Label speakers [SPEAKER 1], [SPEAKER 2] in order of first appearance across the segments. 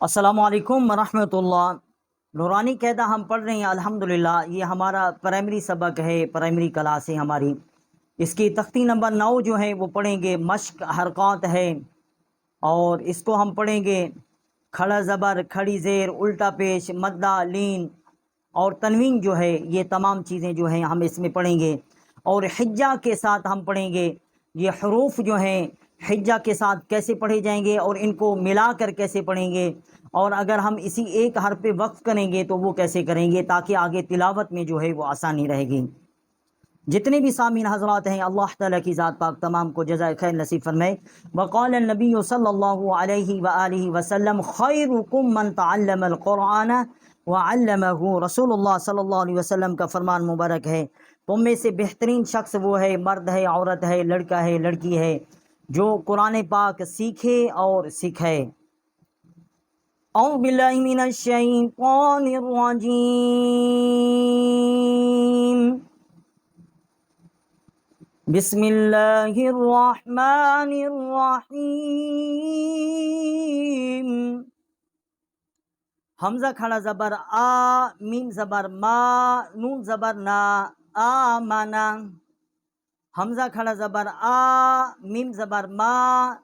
[SPEAKER 1] अस्सलामुअलैकुम वरहमतुल्लाह। नूरानी क़ायदा हम पढ़ रहे हैं अल्हम्दुलिल्लाह। ये हमारा प्राइमरी सबक है, प्राइमरी क्लास है हमारी। इसकी तख्ती नंबर 9 जो है वो पढ़ेंगे। मश्क हरकत है और इसको हम पढ़ेंगे खड़ा ज़बर, खड़ी ज़ेर, उल्टा पेश, मद्दा, लीन और तनवीन जो है, ये तमाम चीज़ें जो हैं हम इसमें पढ़ेंगे। और हिज्जा के साथ हम पढ़ेंगे ये हरूफ जो हैं हिज्जा के साथ कैसे पढ़े जाएंगे और इनको मिलाकर कैसे पढ़ेंगे, और अगर हम इसी एक हर्फ पे वक्फ करेंगे तो वो कैसे करेंगे ताकि आगे तिलावत में जो है वो आसानी रहेगी। जितने भी सामीन हजरात हैं, अल्लाह ताला की ज़ात पाक तमाम को जज़ाए खैर नसीब फरमाए। वक़ाल नबी सल्लल्लाहु अलैहि व आलिहि वसल्लम खैरुकुम मन तअल्लमल कुरआन व अल्लमहु। रसूलुल्लाह सल्लल्लाहु अलैहि वसल्लम का फरमान मुबारक है, तुम में से बेहतरीन शख्स वो है, मर्द है, औरत है, लड़का है, लड़की है, जो कुरान पाक सीखे और सिखाए। औज़ु बिल्लाहि मिनश शैतानिर रजीम। बिस्मिल्लाहिर्रहमानिर्रहीम। हमजा खड़ा ज़बर आ, मीम ज़बर मा, नून ज़बर ना, आ माना। हमजा खड़ा ज़बर आ, मीम ज़बर मा,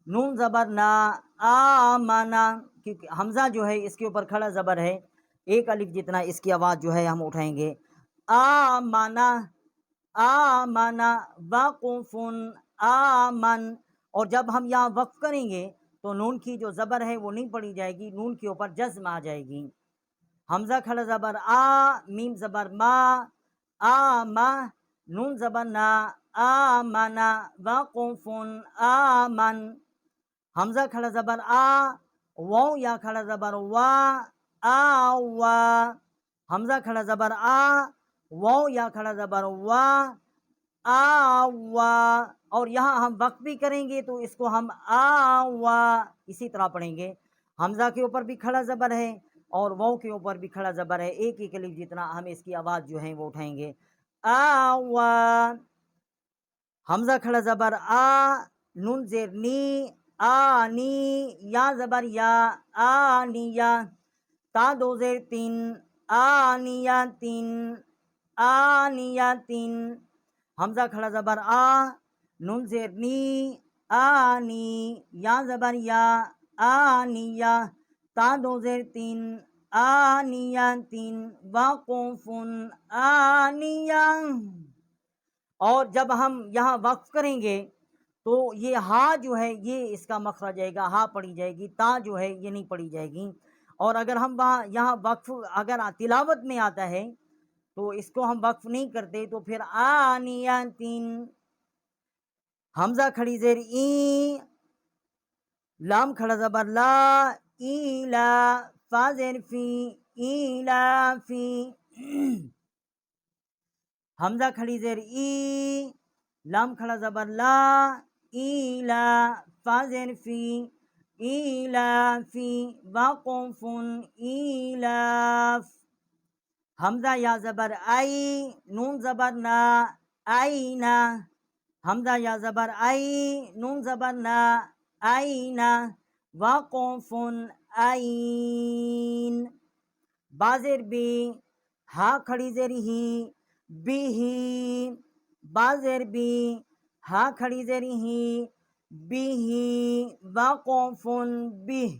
[SPEAKER 1] नून ज़बर ना, आ माना। क्योंकि हमजा जो है इसके ऊपर खड़ा ज़बर है, एक अलिफ जितना इसकी आवाज़ जो है हम उठाएंगे। आ माना, आ माना, वाकुफुन, आमन। और जब हम यहाँ वक्फ करेंगे तो नून की जो ज़बर है वो नहीं पड़ी जाएगी, नून के ऊपर जज़्म आ जाएगी। हमजा खड़ा ज़बर आ, मीम ज़बर मा, आ मा, नून ज़बर ना, आ माना, वाकुफुन, आमन। हमजा खड़ा ज़बर आ, वाव या खड़ा ज़बर वा, आ वा। हमजा खड़ा ज़बर आ, वाव या खड़ा ज़बर वा, आ वा। और यहाँ हम वक्त भी करेंगे तो इसको हम आ वा इसी तरह पढ़ेंगे। हमजा के ऊपर भी खड़ा ज़बर है और वाव के ऊपर भी खड़ा ज़बर है, एक ही अलिफ जितना हम इसकी आवाज़ जो है वो उठाएंगे। आ वा। हमजा खड़ा ज़बर आ, नून ज़ेर नी, आ नी, या ज़बर या, आ निया। ता दो ज़ेर तीन, आ निया तीन, आ निया तीन। हमजा खड़ा ज़बर आ, नून ज़ेर नी, आ नी, या ज़बर या, आ निया। ता दो ज़ेर तीन, आ निया तीन, वाकुफुन, आ निया। और जब हम यहाँ वक्फ करेंगे तो ये हा जो है ये इसका मखरज जाएगा, हा पड़ी जाएगी, ता जो है ये नहीं पड़ी जाएगी। और अगर हम वहाँ यहाँ वक्फ अगर तिलावत में आता है तो इसको हम वक्फ नहीं करते तो फिर आनिया तीन। हमजा खड़ी ज़ेर ई, लाम खड़ा ज़बर ला, ईला, फा ज़ेर फी, ईला फी। हमजा खड़ी ज़ेर ई, लाम खड़ा ज़बर ला, ईला, फा ज़ेर फी, ईला फी, वाकुफुन, ईलाफ। हमजा या ज़बर आई, नून ज़बर ना, आईना। हमजा या ज़बर आई, नून ज़बर ना, आईना, वाकुफुन, आईन। बाज़ेर बी, हा खड़ी ज़ेर ही, बिही। बाज़ेर बी, हा खड़ी ज़ेर ही, बिही, वाकुफुन बिह।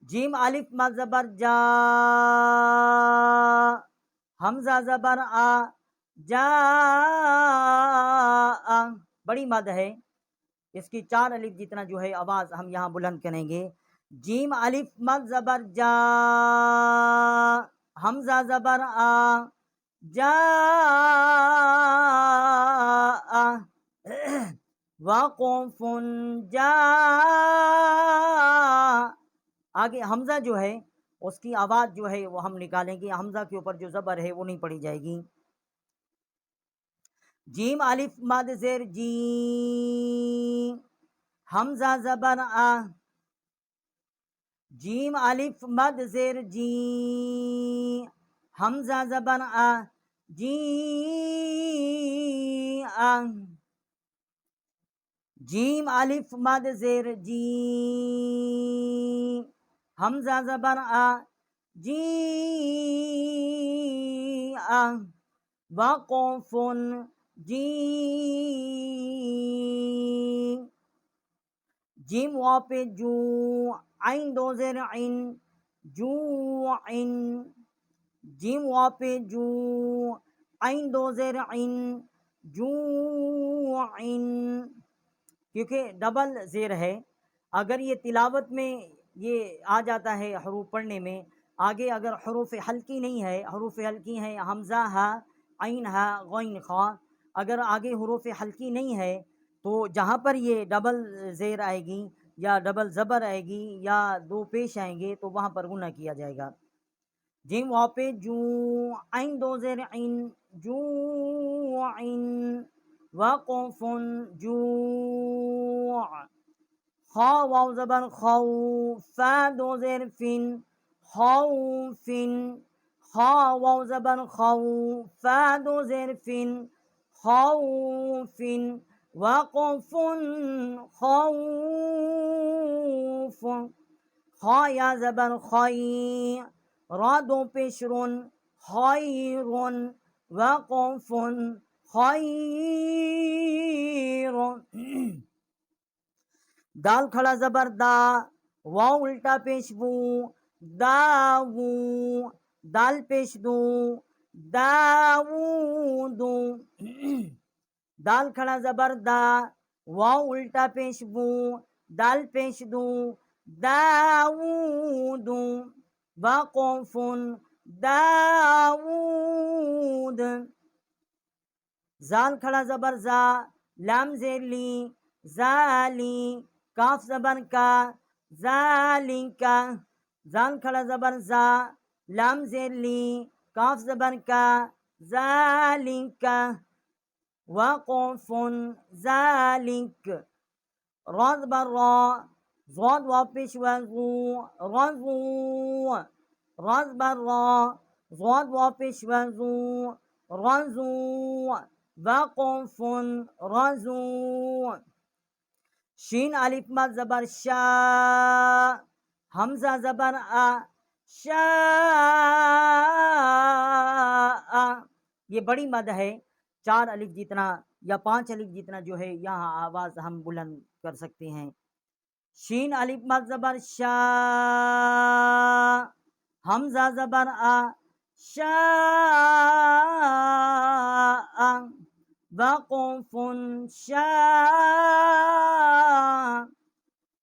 [SPEAKER 1] जीम अलिफ मद ज़बर जा, हमजा ज़बर आ, जा। बड़ी मद है, इसकी 4 अलिफ जितना जो है आवाज़ हम यहाँ बुलंद करेंगे। जीम अलिफ मद ज़बर जा, हमजा ज़बर आ, जा। वाकुफुन जा। आगे हमजा जो है उसकी आवाज़ जो है वो हम निकालेंगे, हमजा के ऊपर जो ज़बर है वो नहीं पड़ी जाएगी। जीम अलिफ मद ज़ेर जी, हमजा ज़बर आ। जीम अलिफ मद ज़ेर जी, हमजा ज़बर आ, जी आ। जीम अलिफ मद ज़ेर जी, हमजा ज़बर आ जी आ, वक़फ़ुन जी, जिम वाव पे जू, आइन दो ज़ेर इन, जू इन, जिम वाव पे जू, आइन दो ज़ेर इन, जू इन, क्योंकि डबल ज़ेर है। अगर ये तिलावत में ये आ जाता है हरूफ पढ़ने में, आगे अगर हरूफ हल्की नहीं है, हरूफ हल्की है हमज़ा हा, आइन हा, गैन खा, अगर आगे हरूफ हल्की नहीं है तो जहाँ पर ये डबल ज़ेर आएगी या डबल ज़बर आएगी या दो पेश आएंगे तो वहाँ पर गुना किया जाएगा। जिम वहाँ पे जू, आइन दो ज़ेर इन, जू इन, वक़फ़ुन जू, खा वाव ज़बर खाऊ, फा दो ज़ेर फिन, खौफिन, खा वाव ज़बर खाऊ, फा दो ज़ेर फिन, खौफिन, वक़फ़ुन खौफ, खा या ज़बर खई, रा दो पेश रुन, खैरुन, वक़फ़ुन खैरुन, दाल खड़ा ज़बर दा, वाव उल्टा पेश वू, दावू, दाल पेश दू, दावूदू, दाल खड़ा ज़बर दा, वाव उल्टा पेश वू, दाल पेश दू, दावूदू, वक़फ़ुन दाऊद, जाल खड़ा ज़बर जा, लाम ज़ेर ली, जाली, काफ ज़बर का, जालिका, जाल खड़ा ज़बर जा, लाम ज़ेर ली, काफ ज़बर का, जालिका, वक़फ़ुन जालिक, रा ज़बर रा, ज़ाद वाव पेश वज़ू, रज़ू, रा ज़बर रा, ज़ाद वाव पेश वज़ू, रज़ू, वक़फ़ुन रज़ू, शीन अलिफ मद ज़बर शा, हमज़ा ज़बर आ, शा, ये बड़ी मद है, 4 अलिफ जितना या 5 अलिफ जितना जो है यहाँ आवाज़ हम बुलंद कर सकते हैं। शीन अलिफ मद ज़बर शा, हमज़ा ज़बर आ, शा, वक़फ़ुन शा,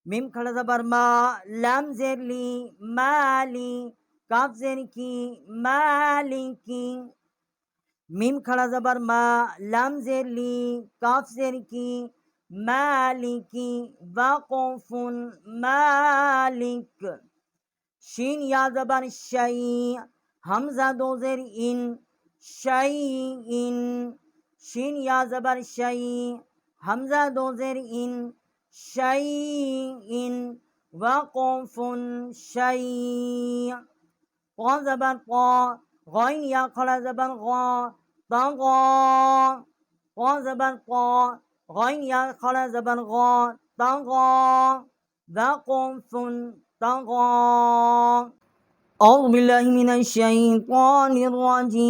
[SPEAKER 1] मीम खड़ा ज़बर मा, लाम ज़ेर ली, माली, काफ ज़ेर की, मालिकी, मीम खड़ा ज़बर मा, लाम ज़ेर ली, काफ ज़ेर की, मालिकी, वक़फ़ुन मालिक, शीन या ज़बर शई, हमज़ा दो ज़ेर इन, शईइन, शीन या ज़बर शई, हमज़ा दो ज़ेर इन, शईइन, वक़फ़ुन शई, क़ा ज़बर क़ा, गैन या खड़ा ज़बर ग़ा, तग़ा, क़ा ज़बर क़ा, गैन या खड़ा ज़बर ग़ा, तग़ा, वक़फ़ुन तग़ा। औज़ु बिल्लाहि मिनश शैतानिर रजीम।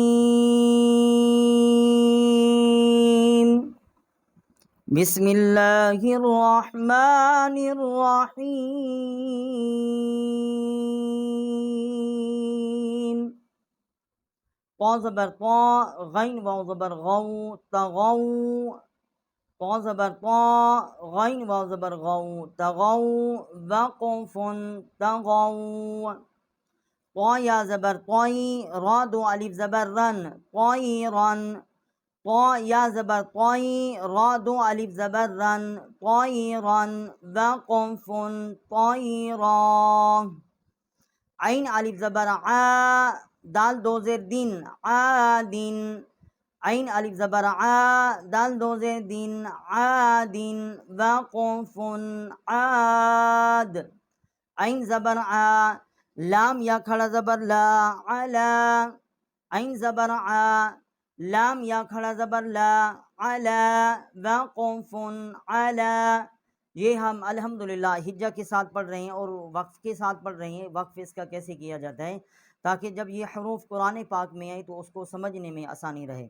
[SPEAKER 1] बिस्मिल्लाहिर रहमानिर रहीम। क़ा ज़बर क़ा, गैन वाव ज़बर ग़ौ, तग़ौ, क़ा ज़बर क़ा, गैन वाव ज़बर ग़ौ, तग़ौ, वक़फ़ुन तग़ौ, क़ा या ज़बर क़ई, रा दो अलिफ ज़बर रन, क़ईरन, क़ा या ज़बर क़ई, रा दो अलिफ ज़बर रन, क़ईरन, वक़फ़ुन क़ईरा, आइन अलिफ ज़बर आ, दाल दो ज़ेर दिन, आदिन, आइन अलिफ ज़बर आ, दाल दो ज़ेर दिन, आदिन, वक़फ़ुन आद, आइन ज़बर आ, लाम या खड़ा ज़बर ला, अला, आइन ज़बर आ, लाम या खड़ा ज़बर ला, अला, वक़फ़ुन अला, ये हम अल्हम्दुलिल्लाह हिज्जा के साथ पढ़ रहे हैं और वक्फ के साथ पढ़ रहे हैं। वक्फ इसका कैसे किया जाता है ताकि जब ये हरूफ कुरान पाक में आए तो उसको समझने में आसानी रहे।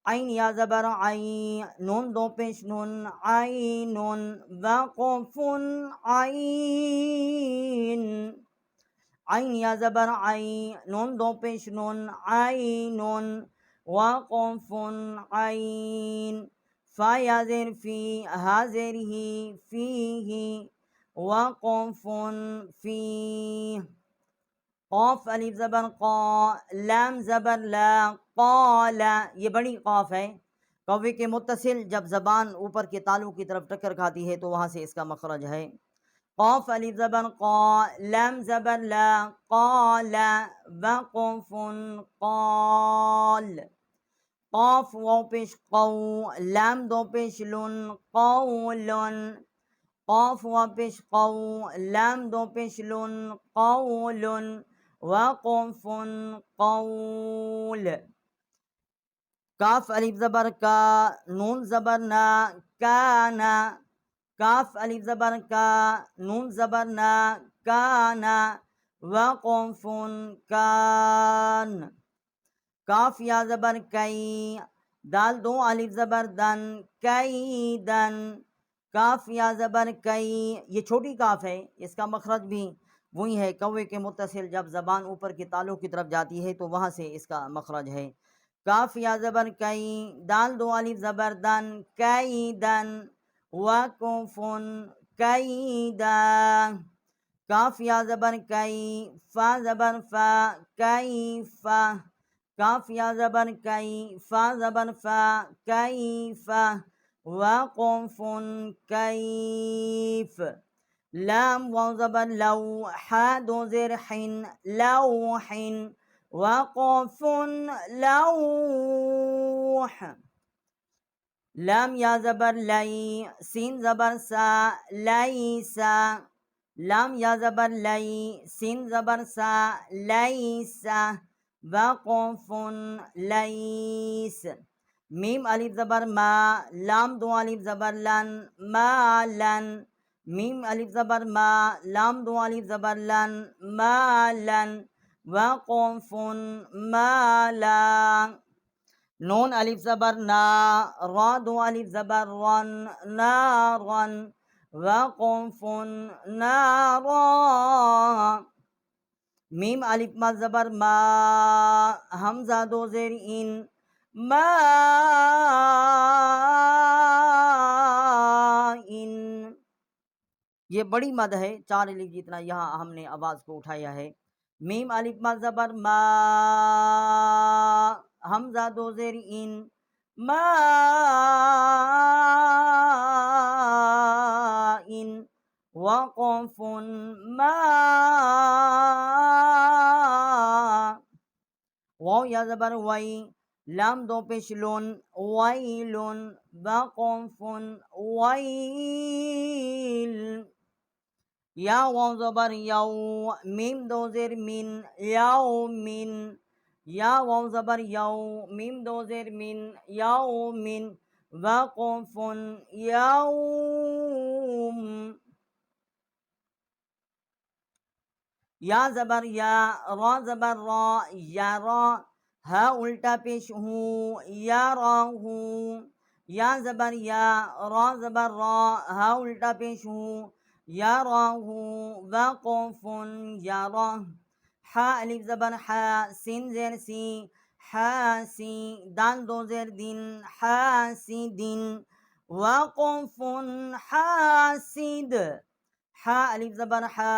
[SPEAKER 1] आइन या ज़बर आई, नून दो पेश नून, आई नून, वक़फ़ुन आइन, आइन या ज़बर आई, नून दो पेश नून, आई नून, वक़फ़ुन आइन, फ़ा या ज़ेर फ़ी, हा ज़ेर ही, फ़ीही, वक़फ़ुन फ़ी, क़ाफ़ अलिफ ज़बर क़ा, लाम ज़बर ला, क़ाला, ये बड़ी क़ाफ़ है। कौवे के मुत्तसिल जब ज़बान ऊपर के तालु की तरफ टक्कर खाती है तो वहाँ से इसका मखरज है। क़ाफ़ अलिफ ज़बर क़ा, लाम ज़बर ला, क़ाला, वक़फ़ुन क़ाल, क़ाफ़ वाव पेश क़ौ, लाम दो पेश लुन, क़ौलुन, क़ाफ़ वाव पेश क़ौ, लाम दो पेश लुन, क़ौलुन, वक़फ़ुन क़ौल, काफ अलिफ ज़बर का, नून ज़बर ना, काना, काफ अलिफ ज़बर का, नून ज़बर ना, काना, वक़फ़ुन कान, काफ या ज़बर कई, दाल दो अलिफ ज़बर दन, कैदन, काफ या ज़बर कई, ये छोटी काफ है, इसका मखरज भी वही है कौवे के मुत्तसिल जब ज़बान ऊपर के तालु की तरफ जाती है तो वहाँ से इसका मखरज है। काफ या ज़बर कई, दाल दो अलिफ ज़बर दन, कैदन, वक़फ़ुन कैदा, काफ या ज़बर कई, फ़ा ज़बर फ़ा, कैफ़ा, काफ या ज़बर कई, फ़ा ज़बर फ़ा, कैफ़ा, वक़फ़ुन कैफ़, लाम वाव ज़बर लौ, हा दो ज़ेर हिन, लौहिन, वक़फ़ुन लौह, लाम या ज़बर लई, सीन ज़बर सा, लईसा, लाम या ज़बर लई, सीन ज़बर सा, लईसा, वक़फ़ुन लईस, मीम अलिफ ज़बर मा, लाम दो अलिफ ज़बर लन, मालन, मीम अलिफ ज़बर मा, लाम दो अलिफ ज़बर लन, मालन, वक़फ़ुन माला, नून अलिफ ज़बर ना, रा दो अलिफ ज़बर रन, नारन, वक़फ़ुन नारा, मीम अलिफ मद ज़बर मा, हमज़ा दो ज़ेर इन, माइन, ये बड़ी मद है, 4 अलिफ जितना यहाँ हमने आवाज़ को उठाया है। मीम अलिफ मद ज़बर मा, हमज़ा दो ज़ेर इन, माइन, वक़फ़ुन मा, वाव या ज़बर वई, लाम दो पेश लुन, वैलुन, वक़फ़ुन वैल, या वाव ज़बर यौ, मीम दो ज़ेर मिन, यौमिन, या वाव ज़बर यौ, मीम दो ज़ेर मिन, यौमिन, वक़फ़ुन यौम, या ज़बर या, रा ज़बर रा, यारा, हा उल्टा पेश हूँ, याराहू, या ज़बर या, रा ज़बर रा, हा उल्टा पेश हूँ, याराहू, वक़फ़ुन यारा, हा अलिफ ज़बर हा, सिन ज़ेर सी, हासी, दाल दो ज़ेर दिन, हासिदिन, वक़फ़ुन हासिद, हा अलिफ ज़बर हा,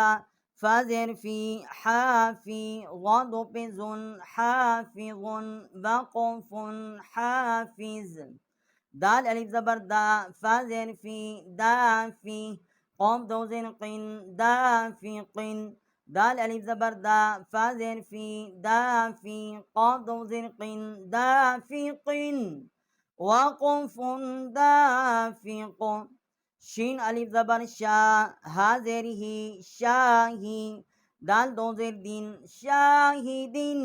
[SPEAKER 1] फ़ा ज़ेर फ़ी, हाफ़ी, ग़ा दो पे ज़ुन, हाफ़िज़ुन, वक़फ़ुन हाफ़िज़, दाल अलिफ ज़बर दा, फ़ा ज़ेर फ़ी, दाफ़ी, क़ाफ़ दो ज़ेर क़िन, दाफ़िक़िन, दाल अलिफ ज़बर दा, फ़ा ज़ेर फ़ी, दाफ़ी, क़ाफ़ दो ज़ेर क़िन, दाफ़िक़िन, वक़फ़ुन दाफ़िक़, शीन अलिफ ज़बर शा, हा ज़ेर ही, शाही, दाल दो ज़ेर दिन, शाहिदिन,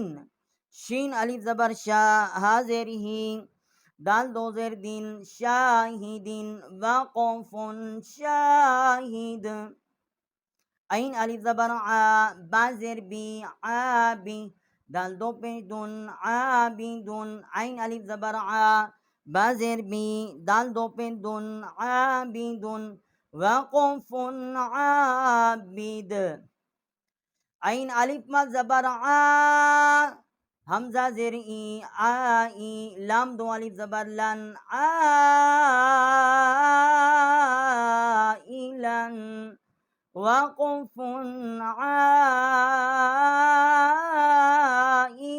[SPEAKER 1] शीन अलिफ ज़बर शा, हा ज़ेर ही, দাল দোজের দিন শাহিদিন ওয়াকফুন শাহিদ আইন আলিফ জবর আ বাজের বি আবি দাল দো পেশ দুন আবিদুন আইন আলিফ জবর আ বাজের বি দাল দো পেশ দুন আবিদুন ওয়াকফুন আবিদ আইন আলিফ মা জবর আ হামজা জের ই আই লাম দো আলিফ জবর লান আইলান وقف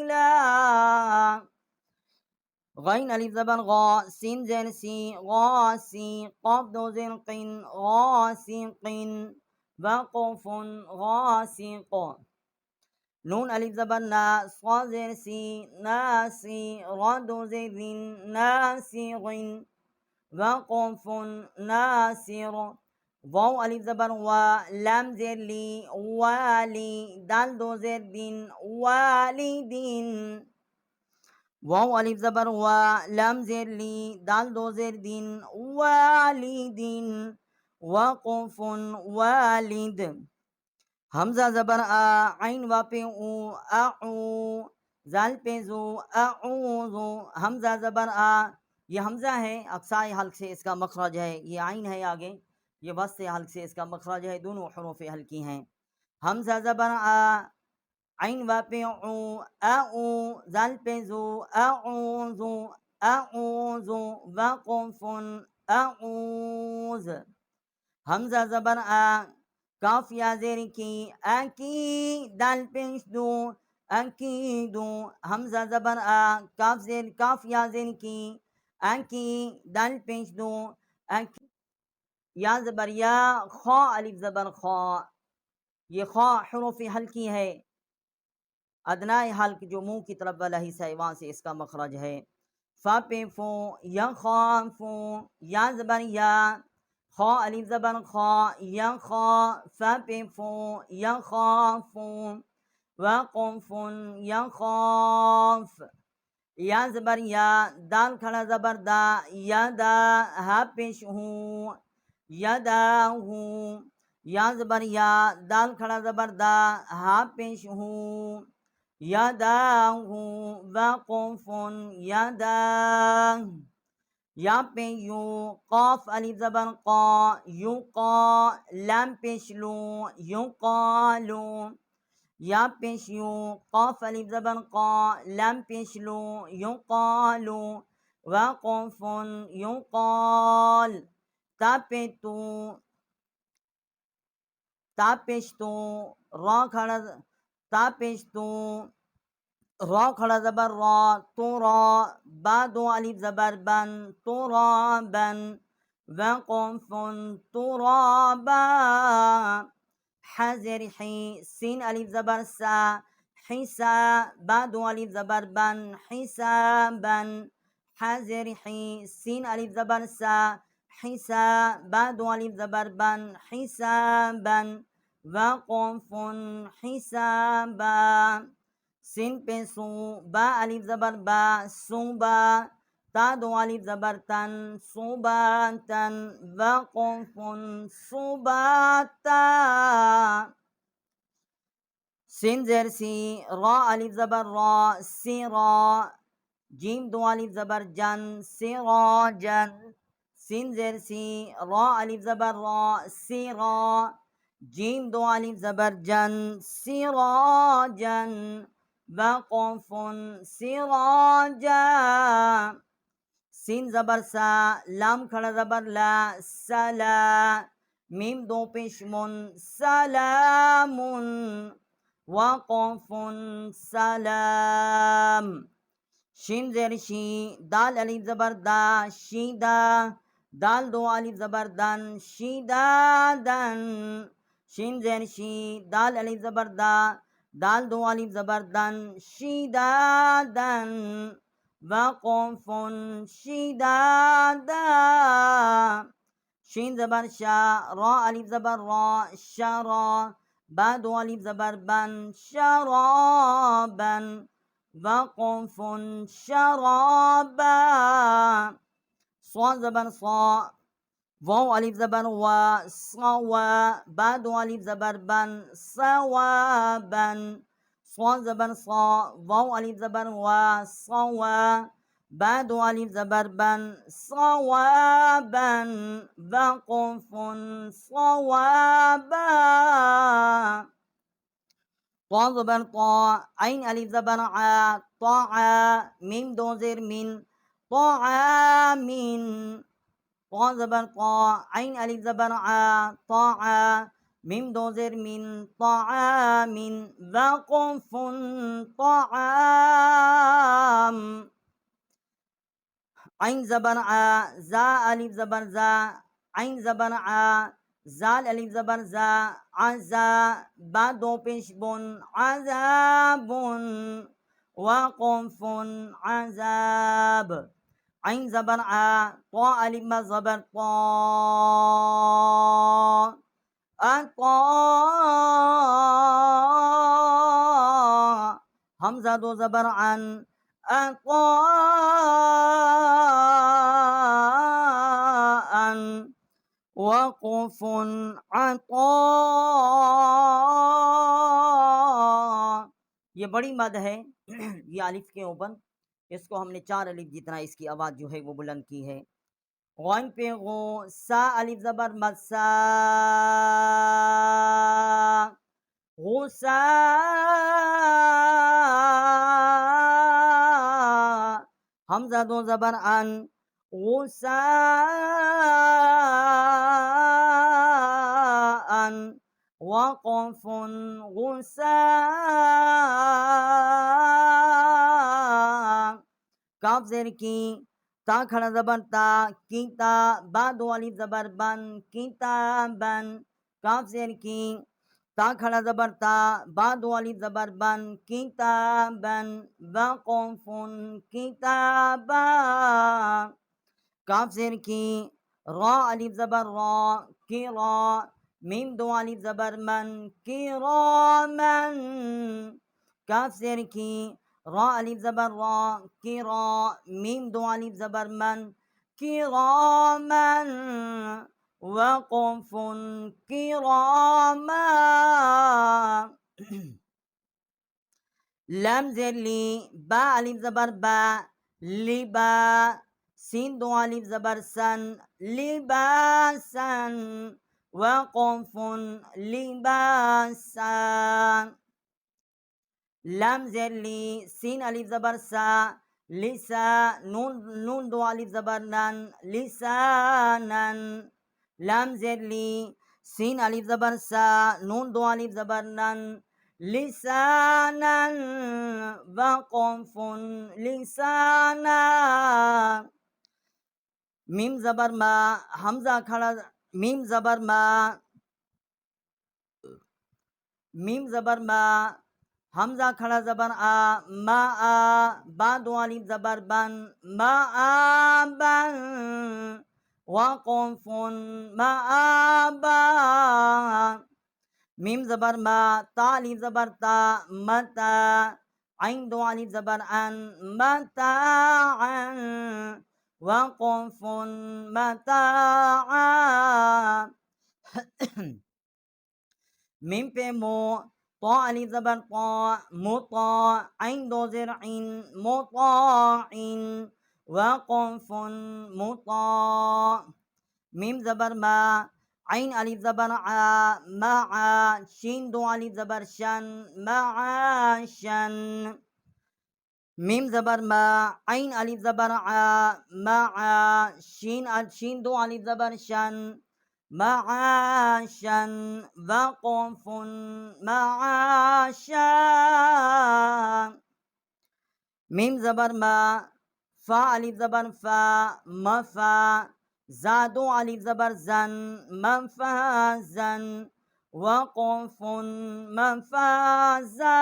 [SPEAKER 1] عائلا غين ألف زبر غا سين زين سي غاسي قاف دو زين قين غاسق وقف غاسق نون ألف زبر نا صا زين سي ناسي را دو زين ناسغ وقف ناسر واو ألف زبر وا لام زير لي والي دال دو زير دين والدين واو ألف زبر وا لام زير لي دال دو زير دين والدين وقف والد همزة زبر آ عين واپے او أعو زال پہ زو أعوذ همزة زبر آ یہ حمزہ ہے اقصائی حلق سے اس کا مخرج ہے یہ عین ہے آگے یہ وسط حلق سے اس کا مخرج ہے دونوں حروف حلقی ہیں حمزہ زبر آ عین واپے او أعو زال پہ زو أعوذ أعوذ وقف أعوذ حمزہ زبر آ کاف یا زیر کی اکی دال پیش دو اکیدو حمزہ زبر آ کاف یا زیر کی اکی دال پیش دو اکی یا زبر یا خا الف زبر خا یہ خا حروف حلقی ہے ادنائے حلق جو منہ کی طرف والا حصہ ہے وہاں سے اس کا مخرج ہے فا پہ فو یا خافو یا زبر یا خا الف زبر خا یا خا فا پہ فو یا خافو وقف یا خاف یا زبر یا دال کھڑا زبر دا یا دا ہا پیش ہوں یا دا ہوں یا زبر یا دال کھڑا زبر دا ہا پیش ہوں یا دا ہوں وقف یا دا یا پہ یو قاف الف زبر قا یو قا لام پیش لو یو قالو یا پیش یو قاف الف زبر قا لام پیش لو یو قالو وقف یو قال تا پہ تو تا پیش تو را کھڑا تا پیش تو را کھڑا زبر را تو را با دو الف زبر بن تو را بن وقف تو را با حذر حی سین الف زبر سا حسا با دو الف زبر بن حسابن حذر حی سین الف زبر سا حسا با دو الف زبر بن حسابن وقف حسابا سین پہ سو با الف زبر با صوبا تا دو الف زبر تن صوباتن وقف صوباتا سین زیر سی را الف زبر را سرا جیم دو الف زبر جن سراجن سین زیر سی را الف زبر را سرا جیم دو الف زبر جن سراجن وقف سراجا سین زبر سا لام کھڑا زبر لا سلا میم دو پیش من سلامن وقف سلام شین زیر شی دال الف زبر دا شیدا دال دو الف زبر دن شیدا دن شین زیر شی دال الف زبر دا دال دو الف زبر دن شیدا دن وقف شیدا دا شین زبر شا را الف زبر را شرا با دو الف زبر بن شرابن وقف شرابا صاد زبر صا واو ألف زبر و صوا بعد ألف زبر بن صوابا صاد زبر صا واو ألف زبر و صوا بعد ألف زبر بن صوابا وقف صوابا طا زبر طا عين ألف زبر ع طاع ميم دو زير من طاعام طا زبر طا عين ألف زبر ع طاع ميم دو زير من طعام وقف طعام عين زبر ع زا ألف زبر زا عين زبر ع زال ألف زبر زا عزا با دو پیش بن عذاب وقف عذاب عين زبر ع طا ألف ما زبر طا طا همزة دو زبر عن عطاء وقف عطاء ये बड़ी मद है ये अलिफ के ऊपर इसको हमने 4 अलिफ जितना इसकी आवाज़ जो है वो बुलंद की है गौन पे गो सा अलिफ ज़बर मसा गुस्सा हमजा दो ज़बर अन गुस्सा अन वक़फ़ गुस्सा काफ ज़ेर की ता खड़ा ज़बर ता कीता बा दो अलिफ ज़बर बन कीताबन काफ ज़ेर की ता खड़ा ज़बर ता बा दो अलिफ ज़बर बन कीताबन वक़फ़ुन कीताबा काफ ज़ेर की रा अलिफ ज़बर रा की रा मीम दो अलिफ ज़बर मन किरामन काफ ज़ेर की रा अलिफ ज़बर रा की रा मीम दो अलिफ ज़बर मन किरामन वक़फ़ुन किरामा लम ज़ेर ली बा अलिफ ज़बर बा लिबा सीन दो अलिफ ज़बर सन लिबासन वक़फ़ुन लिबासा लम ज़ेर ली सीन अलिफ ज़बर सा लिसा नून दो अलिफ ज़बर नन लिसानन लम ज़ेर ली सीन अलिफ ज़बर सा नून दो अलिफ ज़बर नन लिसानन वक़फ़ुन लिसाना मीम ज़बर मा हमज़ा खड़ा मीम ज़बर मा मीम ज़बर मा हमज़ा खड़ा ज़बर आ मा आ बा दो अलिफ ज़बर बन मा आ बन वक़फ़ुन मा आ बा मीम ज़बर मा ता अलिफ ज़बर ता मता आइन दो अलिफ ज़बर अन मताअन वक़फ़ुन मताआ मीम पे मो तो अलिफ ज़बर तो मुता आइन दो ज़ेर इन मुताइन वक़फ़ुन मुता मीम ज़बर मा आइन अलिफ ज़बर आ मा शीन दो अलिफ ज़बर शन माशन मीम ज़बर मा आइन अलिफ ज़बर आ मा शीन दो अलिफ ज़बर शन معاشا وقف معاشا ميم زبر ما فا ألف زبر فا مفا زادو ألف زبر زن مفازا وقف مفازا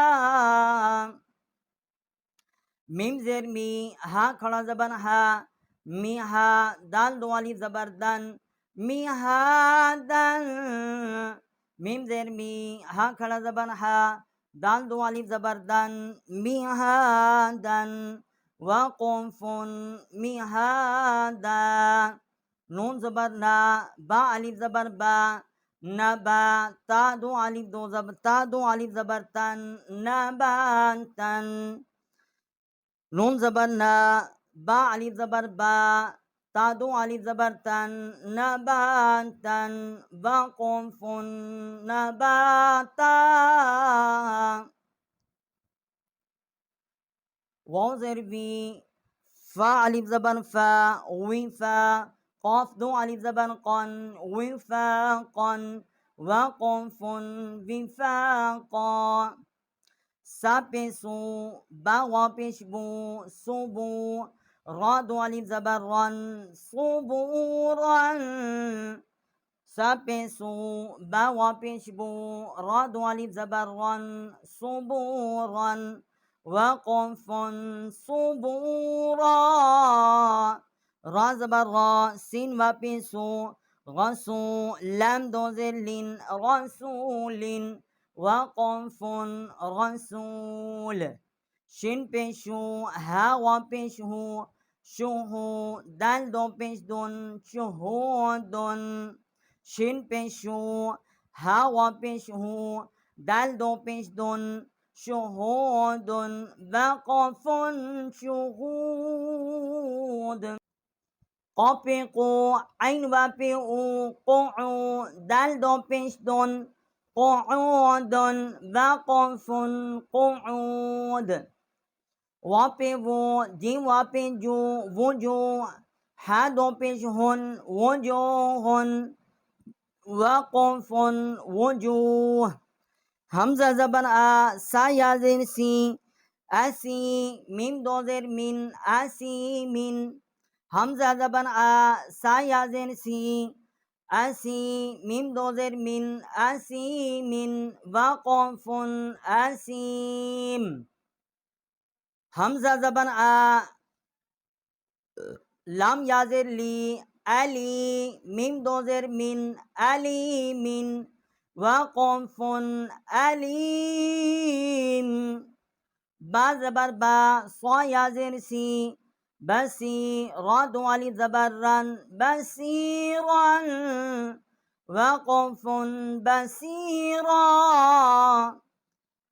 [SPEAKER 1] ميم زر مي ها खड़ा زبر ها مي ها दाल दो अलिफ زبر दन मिहादन मीम ज़ेर मी हा खड़ा ज़बन हा दाल दो अलिफ जबर दन मिहादन वक़फ़ुन मिहादा नून जबर ना बा अलिफ जबर बा नबा ता दो अलिफ जबर तन नबातन नून जबर ना बा अलिफ जबर बा ता दो अलिफ जबर तन नबातन वक़फ़ुन नबाता वाव ज़ेर वी फा अलिफ जबर फा विफा قاف दो अलिफ जबर कन विफाक़न वक़फ़ुन विफाक़ा सा पेशु बा वा पेश बु सुबु रा दो अलिफ जबर रन सुबुरन सा पेशु बा वा पेश बु रा दो अलिफ जबर रन सुबुरन वक़फ़ुन सुबुरा रा जबर रा सिन वा पेशु गसु लाम दो ज़ेर लिन रसूलिन वक़फ़ुन रसूल शिन पेशु हा वा पेश हु शुहु दाल दो पेश दुन शुहुदुन शिन पेशु हा वा पेश हु दाल दो पेश दुन शुहुदुन वक़फ़ुन शुहूद قافقو عين وافئو قعو دال دو پیش دون قعود وقف قعود وافئو جيم وافئجو وجو ها دو پیش هن وجوهن وقف وجوه همزة زبر سا يازر سي أسي ميم دوزر من أسي من हमजा जबन सा याज़ेर सी असी मीम दोज़ेर मिन असी मिन वक़फ़ुन असीम हमजा जबन लाम याज़ेर ली अली मीम दोज़ेर मिन अली मिन वक़फ़ुन अलीम बा जबर बा सा याज़ेर सी बसी रा दो अलिफ जबर रन बसीरन वक़फ़ुन बसीरा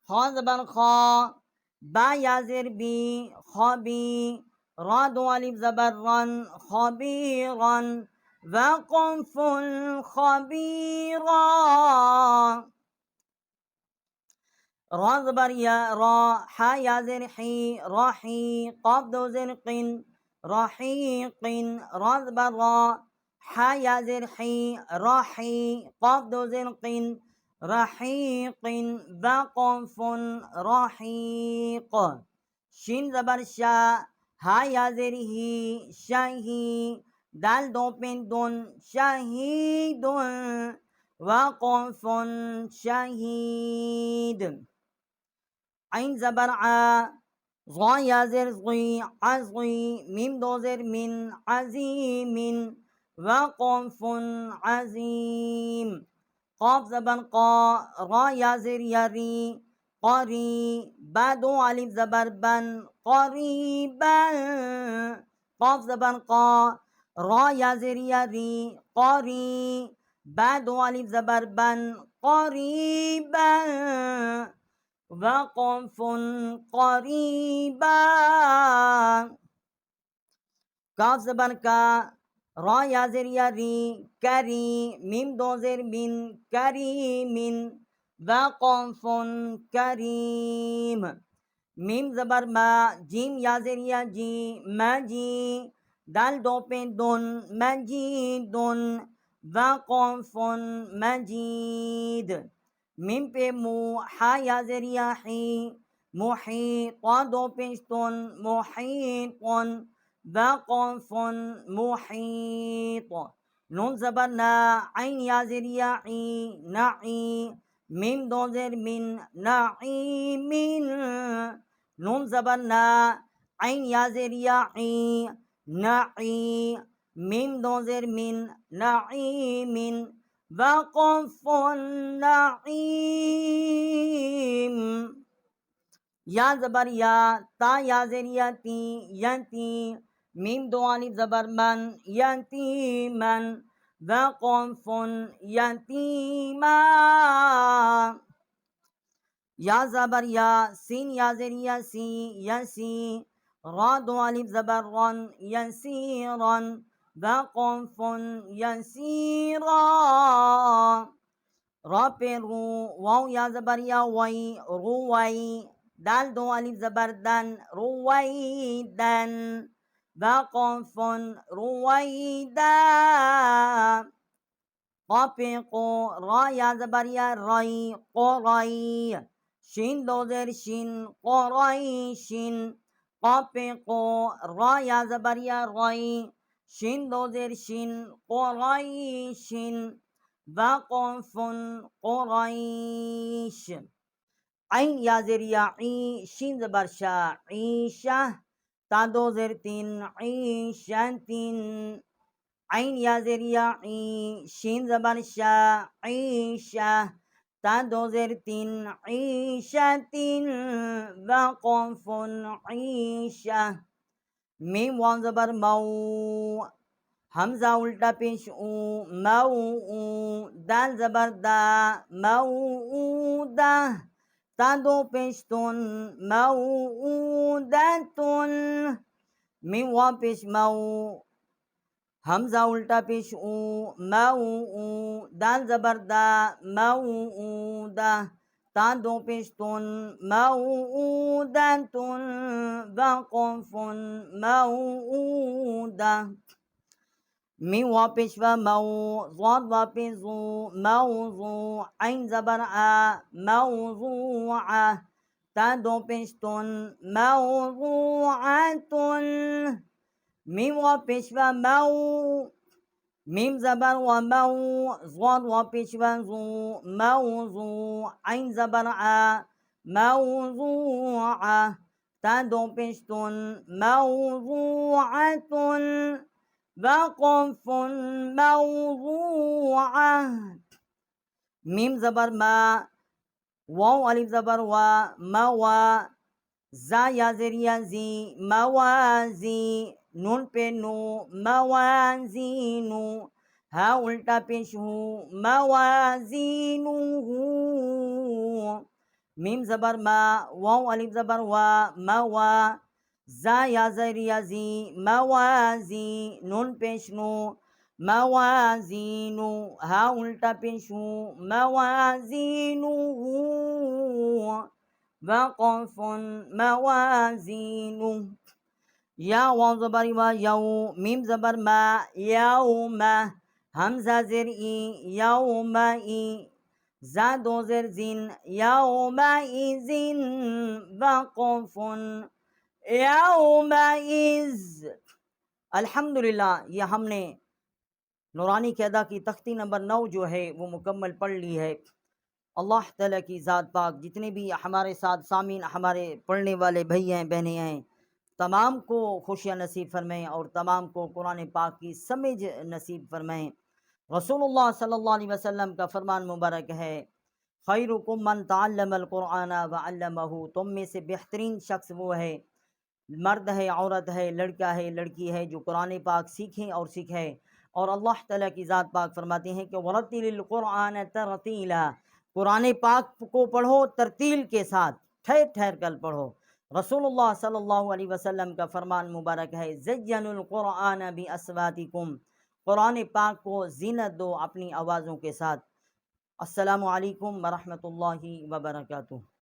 [SPEAKER 1] खा जबर खा बा याज़ेर बी खबी रा दो अलिफ जबर रन खबीरन वक़फ़ुन खबीरा را زبر یا را حا یا زر حی راحی قاف دو زر قن رحيق را زبر را حا یا زر حی راحی قاف دو زر قن رحيق وقف رحيق شين زبر شا ها یا زر هی شاهی دال دو پن دون شهيد وقف شهيد عين زبر ظا يازر ظي عزي ميم دوزر من عزيم وقف عزيم قاف زبر قا را يازر يري قري بدو ألف زبر بن قريبا قاف زبر قا را يازر يري قري بدو ألف زبر بن قريبا وقف قريبا काफ जबर का रा याजिर यारी करी मीम दोजेर मिन करीमिन वक़फ़ुन करीम मीम जबर मा जीम याजिर या जी मजी दाल दो पे दुन मजीदुन वक़फ़ुन मजीद मीम पे मु हा याजिर या ही मुहीत दो पेशतुन मुहीतुन वक़फ़ मुहीत नून ज़बर ना ऐन याज़िर याई नाई मीम दोज़ेर मिन नाईमिन नून ज़बर ना ऐन याज़िर याई नाई मीम दोज़ेर मिन नाईमिन वक़फ़ नाईम या ज़बर या, ता या ज़ेर या ती, यंती, मीम दो अलिफ ज़बर मन, यंतीमन, व क़ाफ़ुन यंतीमा, या ज़बर या, सीन या ज़ेर या सी, यसी, रा दो अलिफ ज़बर रन, यसीरन, व क़ाफ़ुन यसीरा, रा पे रू, वाव या ज़बर या वई, रुवई, दाल दो अलिफ ज़बर दन, रुवैदन, व क़ाफ़ुन रुवैदा, क़ाफ़ पे क़ो, रा या ज़बर या रई, क़ुरई, शीन दो ज़ेर शिन, क़ुरैशिन, क़ाफ़ पे क़ो, रा या ज़बर या रई, शीन दो ज़ेर शिन, क़ुरैशिन, व क़ाफ़ुन क़ुरैश, ऐन या ज़ेर या ई, शीन ज़बर शा, ईशा, ता दो ज़ेर तीन, ईशतिन, ऐन या ज़ेर या ई, शीन ज़बर शा, ईशा, ता दो ज़ेर तीन, ईशतिन, व क़ाफ़ुन ईशा, मीम वाव ज़बर मऊ, हमज़ा उल्टा पेश ऊ, मऊ, दाल ज़बर दा, मऊदा, ता दो पेश तुन, मऊदतुन, मीम वाव पेश मऊ, हमज़ा उल्टा पेश ऊ, मऊ, दाल ज़बर दा, मऊदा, ता दो पेश तुन, मऊदतुन, व क़ाफ़ुन मऊदा, मीम वाव पेश व मऊ, ज़ाद वाव पेश ज़ू, मऊज़ू, ऐन ज़बर आ, मऊज़ूआ, ता दो पेश तुन, मऊज़ूअतुन, मीम वाव पेश व मऊ, मीम ज़बर व मऊ, ज़ाद वाव पेश व ज़ू, मऊज़ू, ऐन ज़बर आ, मऊज़ूआ, ता दो पेश तुन, मऊज़ूअतुन, व क़ाफ़ुन मऊज़ूआ, मीम ज़बर मा, वाव अलिफ ज़बर वा, मवा, ज़ा या ज़ेर या ज़ी, मवाज़ी, नून पे नू, मवाज़ीनू, हा उल्टा पेश हू, मवाज़ीनूहू, मीम ज़बर मा, वाव अलिफ ज़बर वा, मवा, ज़ा या ज़ेर या ज़ी, मवाज़ी, नून पेश नू, मवाज़ीनू, हा उल्टा पेश हू, मवाज़ीनूहू, व क़ाफ़ुन मवाज़ीनू, या वाव ज़बर वा यऊ, मीम ज़बर मा, यौमा, हमज़ा ज़ेर ई, यौमई, ज़ा दो ज़ेर ज़िन, यौमइज़िन, व क़ाफ़ुन यौमइज़। अल्हम्दुलिल्लाह, ये हमने नूरानी क़यादा की तख्ती नंबर 9 जो है वो मुकम्मल पढ़ ली है। अल्लाह ताला की ज़ात पाक जितने भी हमारे साथ सामीन, हमारे पढ़ने वाले भाई हैं बहनें हैं, तमाम को खुशियाँ नसीब फरमाएँ और तमाम को कुरान पाक की समझ नसीब फरमाएँ। रसूलुल्लाह सल्लल्लाहु अलैहि वसल्लम का फरमान मुबारक है, खैरुकुम मन तअल्लमल कुरआन व अल्लमहु, तुम में से बेहतरीन शख्स वो है, मर्द है, औरत है, लड़का है, लड़की है, जो कुरान पाक सीखें और सीखे। और अल्लाह ताला की ज़ात पाक फरमाते हैं कि वरतिलिल कुरआन तरतीला, कुरान पाक को पढ़ो तरतील के साथ, ठहर ठहर कर पढ़ो। रसूलुल्लाह सल्लल्लाहु अलैहि वसल्लम का फरमान मुबारक है, ज़य्यनुल कुरआन बि अस्वातिकुम, कुरान पाक को जीनत दो अपनी आवाज़ों के साथ। अस्सलामु अलैकुम व रहमतुल्लाहि व बरकातुहू।